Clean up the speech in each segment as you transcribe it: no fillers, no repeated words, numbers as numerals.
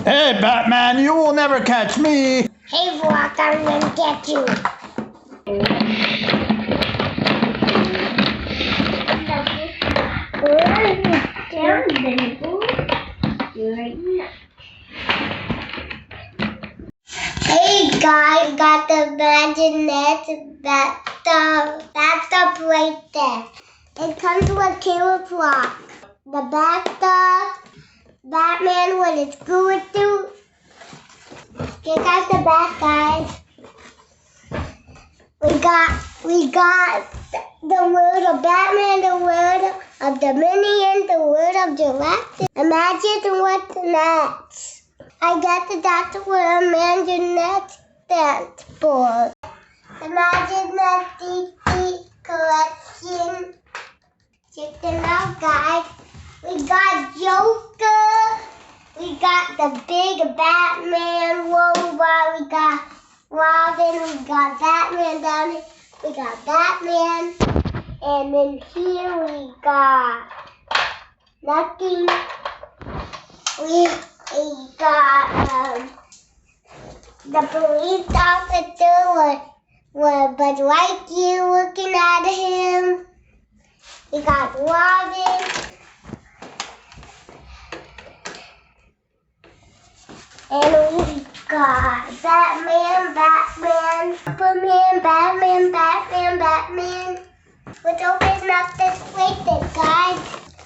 Hey, Batman, you will never catch me. Hey, Croc, I'm gonna get you. Hey guys, got the Imaginext Bathtub Playset. It comes with camouflage. The bathtub, Batman with his scuba suit. Check out the back, guys. We got the world of Batman, the world of the Minions, the world of Galactic. Imagine what's next. I guess that's what Imaginext stands for. Imaginext DC collection. Check it out, guys. We got Joker. We got the big Batman robot. We got Robin. We got Batman down here. We got Batman. And then here we got nothing. We got the police officer with Bud Lightyear looking at him. We got Robin. And we got Batman, Superman, Batman. Let's open up this Playset, guys.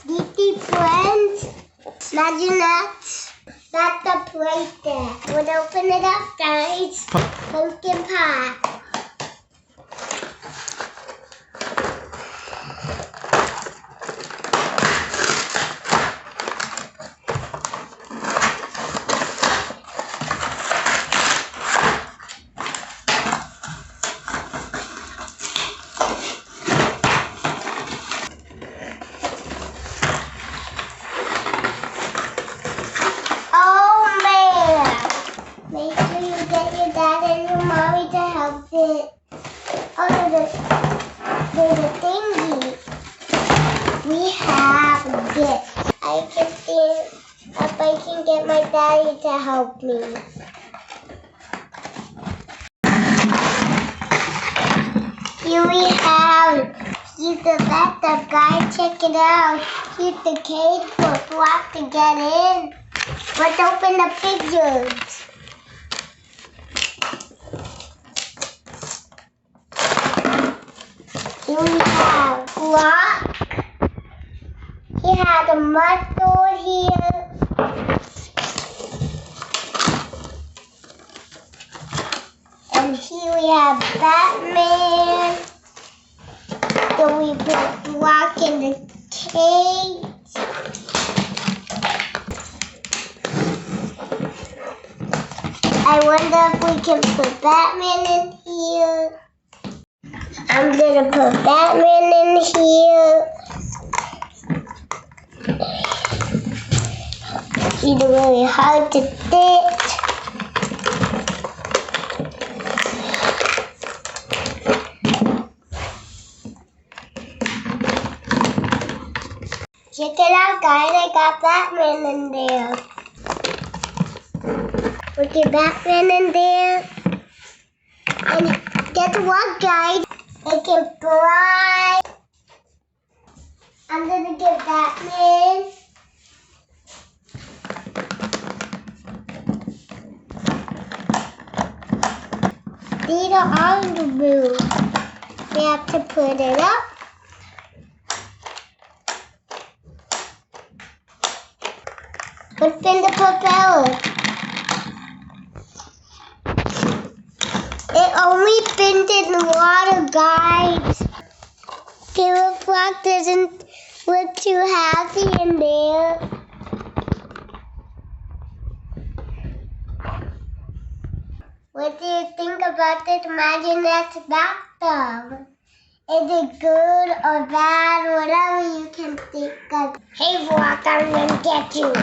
DC Friends, Imaginext. That's the Playset. We'll open it up, guys. Pumpkin pie. Make sure you get your dad and your mommy to help it. Oh, there's a thingy. We have this. I can see if I can get my daddy to help me. Here we have, here's the bathtub, guys. Check it out. Here's the cage for Croc to get in. Let's open the figures. Here we have Croc. He has a muscle here. And here we have Batman. So we put Croc in the cage. I wonder if we can put Batman in here. I'm gonna put Batman in here. He's really hard to fit. Check it out, guys. I got Batman in there. Look at Batman in there. And guess what, guys? It can fly. I'm gonna get Batman. These are all the moves. We have to put it up. Let's spin the propeller. It only spins in water, guys. Croc doesn't look too happy in there. What do you think about this Imaginext Bathtub? Is it good or bad? Whatever you can think of. Hey, Croc, I'm gonna get you.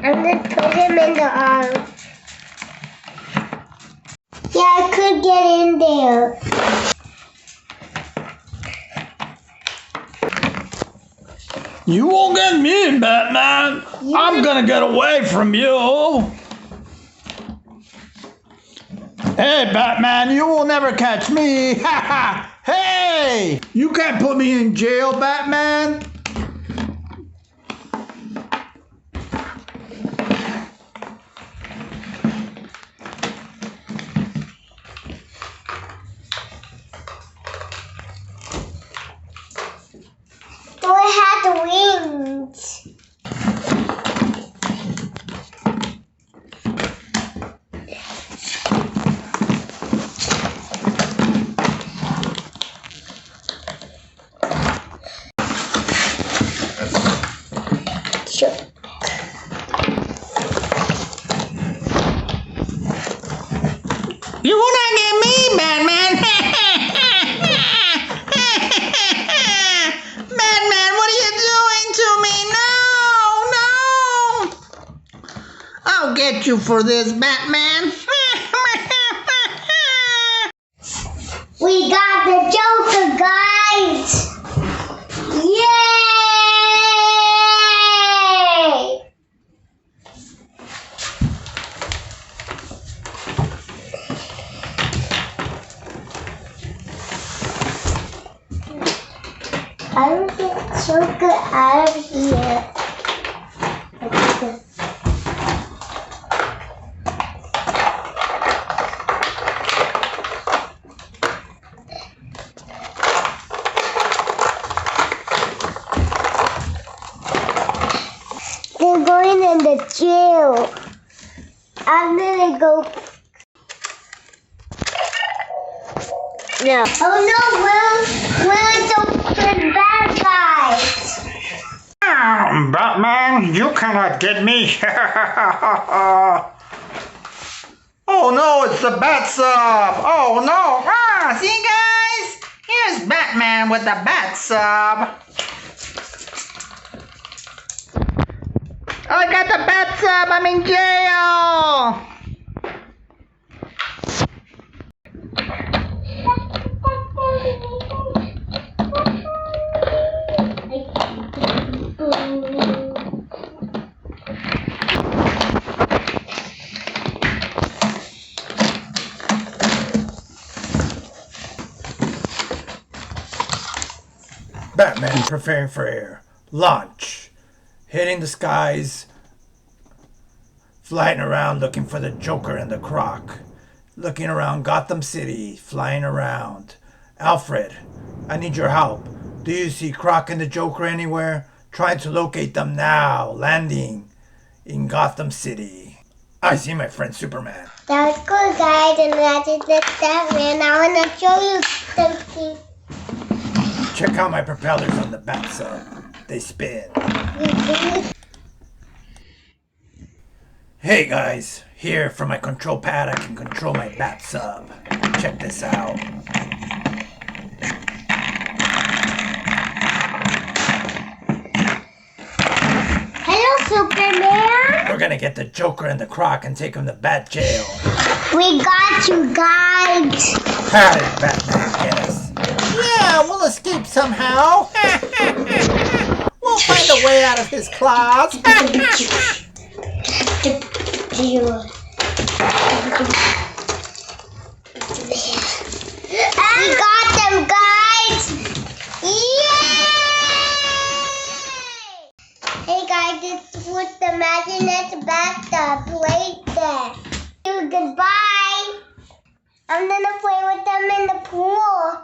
I'm going to put him in the arm. Yeah, I could get in there. You won't get me, Batman. Yeah. I'm gonna get away from you. Hey, Batman, you will never catch me. Ha ha. Hey, you can't put me in jail, Batman. Do I have the wings? Sure. You will not get me, Batman. Batman, what are you doing to me? No, no. I'll get you for this, Batman. We got the Joker, guys! Yay! I will get Joker out of here. They're going in the jail. I'm gonna go. No. Oh no, we're the bad guys. Batman, you cannot get me. Oh no, it's the Batsub. Oh no. Ah, see guys? Here's Batman with the Batsub. I got the Batsub. I'm in jail. Batman preparing for launch, hitting the skies, flying around looking for the Joker and the Croc, looking around Gotham City, flying around. Alfred, I need your help. Do you see Croc and the Joker anywhere? Trying to locate them now, landing in Gotham City. I see my friend Superman. That was good, guys, and that is the Batman. I want to show you something. Check out my propellers on the Batsub. They spin. Hey guys, here from my control pad I can control my Batsub. Check this out. Hello, Superman. We're gonna get the Joker and the Croc and take them to Bat Jail. We got you, guys. How did Batman get us? Yeah, we'll escape somehow. We'll find a way out of his claws. We got them, guys. Yay! Hey, guys, this was the Imaginext Batman Playset. Goodbye. I'm gonna play with them in the pool.